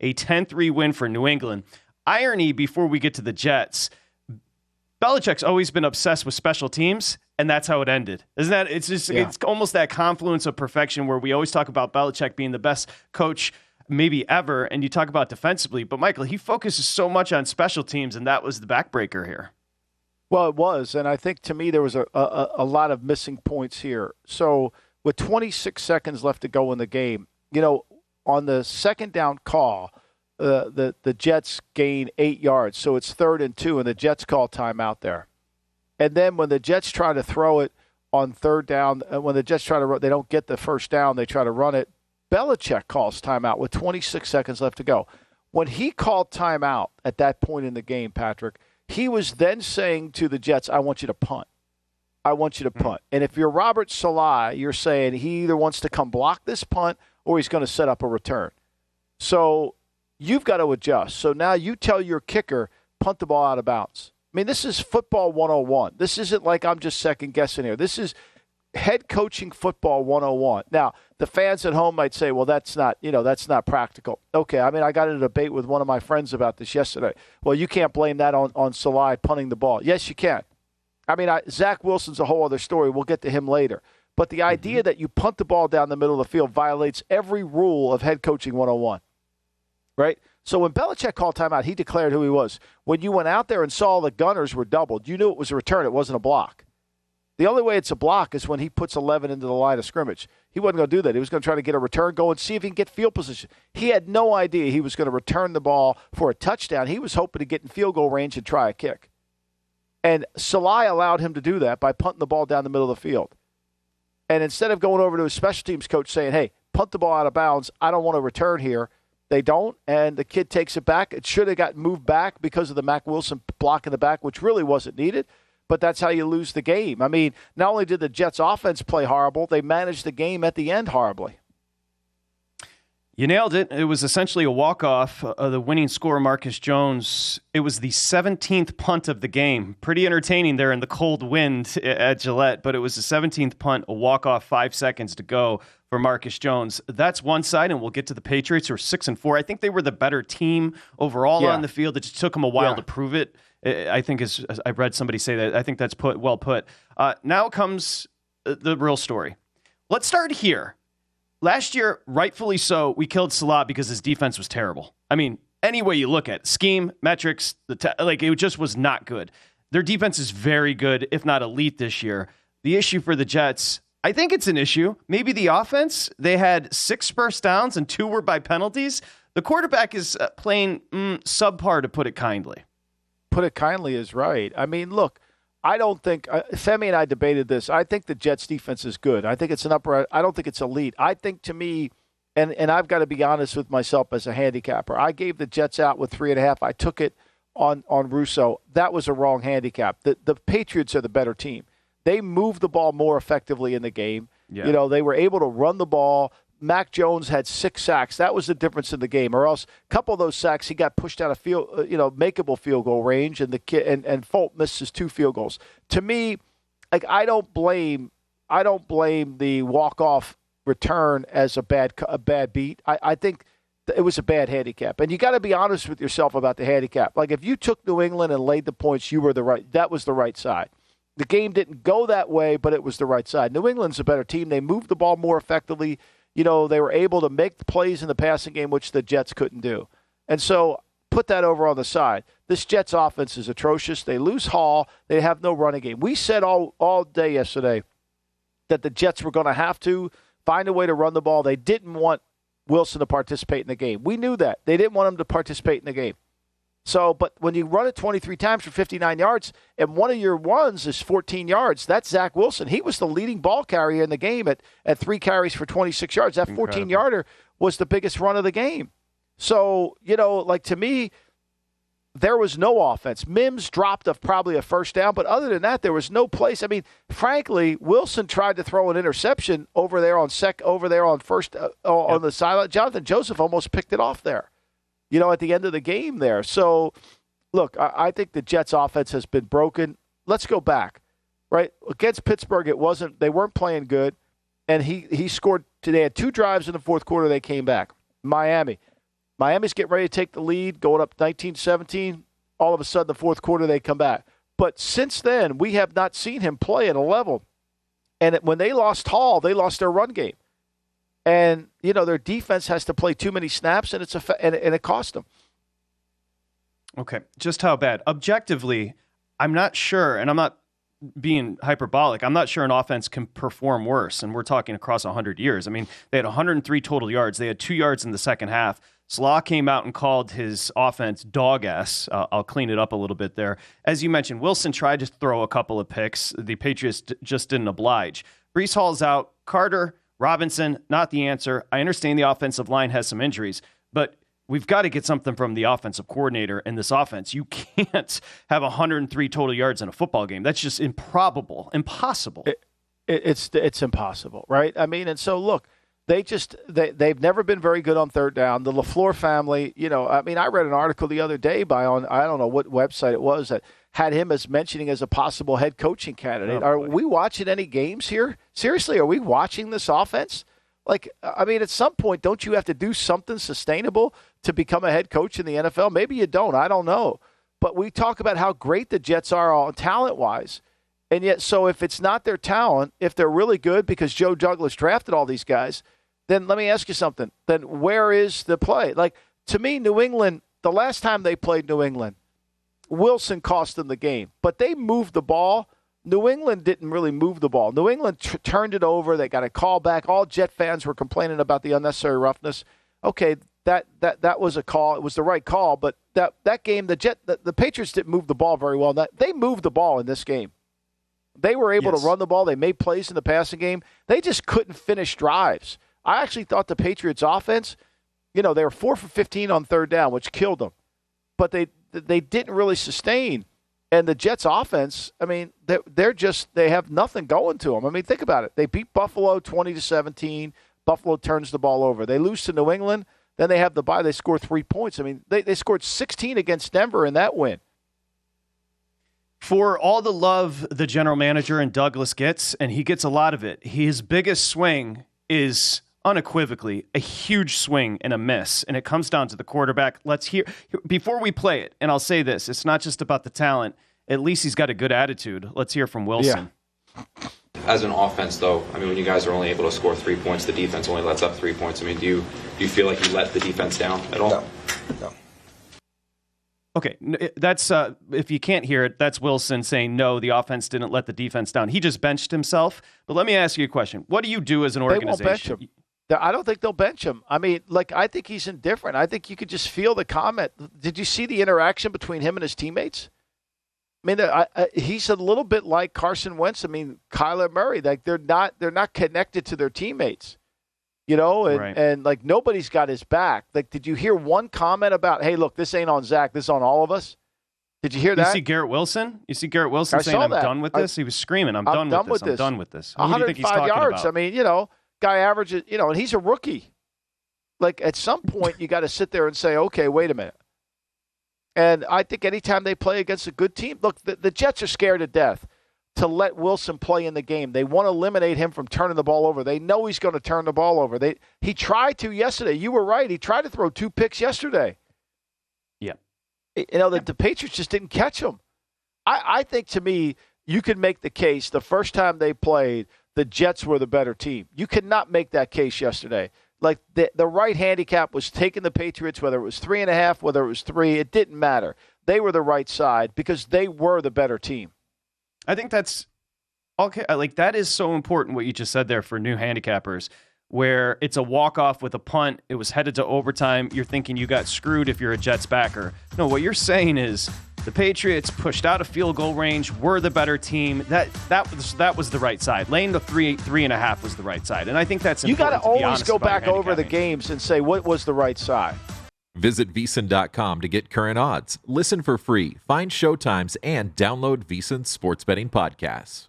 a 10-3 win for New England. Irony before we get to the Jets, Belichick's always been obsessed with special teams, and that's how it ended. Isn't that? It's almost that confluence of perfection where we always talk about Belichick being the best coach maybe ever, and you talk about defensively. But, Michael, he focuses so much on special teams, and that was the backbreaker here. Well, it was, and I think to me there was a lot of missing points here. So with 26 seconds left to go in the game, on the second down call, the Jets gain 8 yards, so it's 3rd and 2, and the Jets call timeout there. And then when the Jets try to throw it on 3rd down, when the Jets try to run, they don't get the first down, they try to run it. Belichick calls timeout with 26 seconds left to go. When he called timeout at that point in the game, Patrick, he was then saying to the Jets, I want you to punt. I want you to punt. And if you're Robert Saleh, you're saying he either wants to come block this punt or he's going to set up a return. So you've got to adjust. So now you tell your kicker, punt the ball out of bounds. I mean, this is football 101. This isn't like I'm just second-guessing here. This is head coaching football 101. Now, the fans at home might say, well, that's not practical. Okay, I mean, I got in a debate with one of my friends about this yesterday. Well, you can't blame that on Saleh punting the ball. Yes, you can. I mean, Zach Wilson's a whole other story. We'll get to him later. But the idea that you punt the ball down the middle of the field violates every rule of head coaching 101, right? So when Belichick called timeout, he declared who he was. When you went out there and saw the gunners were doubled, you knew it was a return. It wasn't a block. The only way it's a block is when he puts 11 into the line of scrimmage. He wasn't going to do that. He was going to try to get a return, go and see if he can get field position. He had no idea he was going to return the ball for a touchdown. He was hoping to get in field goal range and try a kick. And Saleh allowed him to do that by punting the ball down the middle of the field. And instead of going over to his special teams coach saying, hey, punt the ball out of bounds, I don't want to return here, they don't, and the kid takes it back. It should have gotten moved back because of the Mack Wilson block in the back, which really wasn't needed. But that's how you lose the game. I mean, not only did the Jets' offense play horrible, they managed the game at the end horribly. You nailed it. It was essentially a walk-off. The winning scorer, Marcus Jones, it was the 17th punt of the game. Pretty entertaining there in the cold wind at Gillette, but it was the 17th punt, a walk-off, 5 seconds to go for Marcus Jones. That's one side, and we'll get to the Patriots, who are 6-4. I think they were the better team overall on the field. It just took them a while to prove it. I think, as I read somebody say that, I think that's well put. Now comes the real story. Let's start here. Last year, rightfully so, we killed Saleh because his defense was terrible. I mean, any way you look at it, scheme, metrics, it just was not good. Their defense is very good, if not elite this year. The issue for the Jets, I think it's an issue. Maybe the offense, they had 6 first downs and 2 were by penalties. The quarterback is playing subpar, to put it kindly. Put it kindly is right. I mean, look, I don't think Femi and I debated this. I think the Jets defense is good. I think it's an upper. I don't think it's elite. I think, to me, and I've got to be honest with myself as a handicapper, I gave the Jets out with 3.5. I took it on Russo. That was a wrong handicap. The Patriots are the better team. They moved the ball more effectively in the game. Yeah. They were able to run the ball. Mac Jones had 6 sacks. That was the difference in the game. Or else, a couple of those sacks, he got pushed out of makeable field goal range, and the kid and Folt missed his 2 field goals. To me, I don't blame the walk-off return as a bad beat. I think it was a bad handicap, and you got to be honest with yourself about the handicap. Like, if you took New England and laid the points, that was the right side. The game didn't go that way, but it was the right side. New England's a better team. They moved the ball more effectively. They were able to make the plays in the passing game, which the Jets couldn't do. And so put that over on the side. This Jets offense is atrocious. They lose Hall. They have no running game. We said all day yesterday that the Jets were going to have to find a way to run the ball. They didn't want Wilson to participate in the game. We knew that. They didn't want him to participate in the game. So, but when you run it 23 times for 59 yards, and one of your ones is 14 yards, that's Zach Wilson. He was the leading ball carrier in the game at 3 carries for 26 yards. That 14-yarder was the biggest run of the game. So, to me, there was no offense. Mims dropped probably a first down, but other than that, there was no place. I mean, frankly, Wilson tried to throw an interception over there on first on the sideline. Jonathan Joseph almost picked it off there. At the end of the game there. So, look, I think the Jets' offense has been broken. Let's go back, right? Against Pittsburgh, they weren't playing good, and he scored today. Had 2 drives in the fourth quarter. They came back. Miami, Miami's getting ready to take the lead, going up 19-17. All of a sudden, the fourth quarter, they come back. But since then, we have not seen him play at a level. And when they lost Hall, they lost their run game. And, their defense has to play too many snaps, and it cost them. Okay, just how bad? Objectively, I'm not sure, and I'm not being hyperbolic, I'm not sure an offense can perform worse, and we're talking across 100 years. I mean, they had 103 total yards. They had 2 yards in the second half. Slaw came out and called his offense dog-ass. I'll clean it up a little bit there. As you mentioned, Wilson tried to throw a couple of picks. The Patriots just didn't oblige. Breece Hall's out. Carter, Robinson, not the answer. I understand the offensive line has some injuries, but we've got to get something from the offensive coordinator in this offense. You can't have 103 total yards in a football game. That's just impossible. It's impossible, right? I mean, and so look, they've never been very good on third down. The LaFleur family, I read an article the other day I don't know what website it was that had him as mentioning as a possible head coaching candidate. Are we watching any games here? Seriously, are we watching this offense? At some point, don't you have to do something sustainable to become a head coach in the NFL? Maybe you don't. I don't know. But we talk about how great the Jets are all talent-wise. And yet, so if it's not their talent, if they're really good because Joe Douglas drafted all these guys, then let me ask you something. Then where is the play? To me, New England, the last time they played New England, Wilson cost them the game. But they moved the ball. New England didn't really move the ball. New England turned it over. They got a call back. All Jet fans were complaining about the unnecessary roughness. Okay, that was a call. It was the right call. But that game, the Patriots didn't move the ball very well. They moved the ball in this game. They were able to run the ball. They made plays in the passing game. They just couldn't finish drives. I actually thought the Patriots' offense, they were 4 for 15 on third down, which killed them. But they didn't really sustain. And the Jets' offense, they have nothing going to them. Think about it. They beat Buffalo 20-17. Buffalo turns the ball over. They lose to New England. Then they have the bye. They score 3 points. They scored 16 against Denver in that win. For all the love the general manager and Douglas gets, and he gets a lot of it, his biggest swing is unequivocally a huge swing and a miss, and it comes down to the quarterback. Let's hear before we play it, and I'll say this, it's not just about the talent. At least he's got a good attitude. Let's hear from Wilson. Yeah. As an offense, though, when you guys are only able to score 3 points, the defense only lets up 3 points. Do you feel like you let the defense down at all? No. Okay, that's if you can't hear it, that's Wilson saying no, the offense didn't let the defense down. He just benched himself. But let me ask you a question. What do you do as an organization? They won't bench him. I don't think they'll bench him. I think he's indifferent. I think you could just feel the comment. Did you see the interaction between him and his teammates? He's a little bit like Carson Wentz. Kyler Murray. They're not connected to their teammates. Right. And nobody's got his back. Did you hear one comment about, hey, look, this ain't on Zach, this is on all of us? Did you hear that? You see Garrett Wilson saying, I'm done with this? He was screaming, I'm done with this. I'm done with this. Who do you think he's talking 105 yards. about? Guy averages, and he's a rookie. At some point, you got to sit there and say, okay, wait a minute. And I think anytime they play against a good team, look, the Jets are scared to death to let Wilson play in the game. They want to eliminate him from turning the ball over. They know he's going to turn the ball over. He tried to yesterday. You were right. He tried to throw 2 picks yesterday. Yeah. The Patriots just didn't catch him. I think, to me, you could make the case the first time they played, the Jets were the better team. You could not make that case yesterday. The right handicap was taking the Patriots, whether it was 3.5, whether it was 3, it didn't matter. They were the right side because they were the better team. I think that's okay. That is so important what you just said there for new handicappers, where it's a walk-off with a punt. It was headed to overtime. You're thinking you got screwed if you're a Jets backer. No, what you're saying is the Patriots pushed out of field goal range, were the better team. That was the right side. Laying the 3.5 was the right side. And I think that's important. You got to always go back over the games and say what was the right side. Visit VSiN.com to get current odds, listen for free, find showtimes, and download VSiN sports betting podcasts.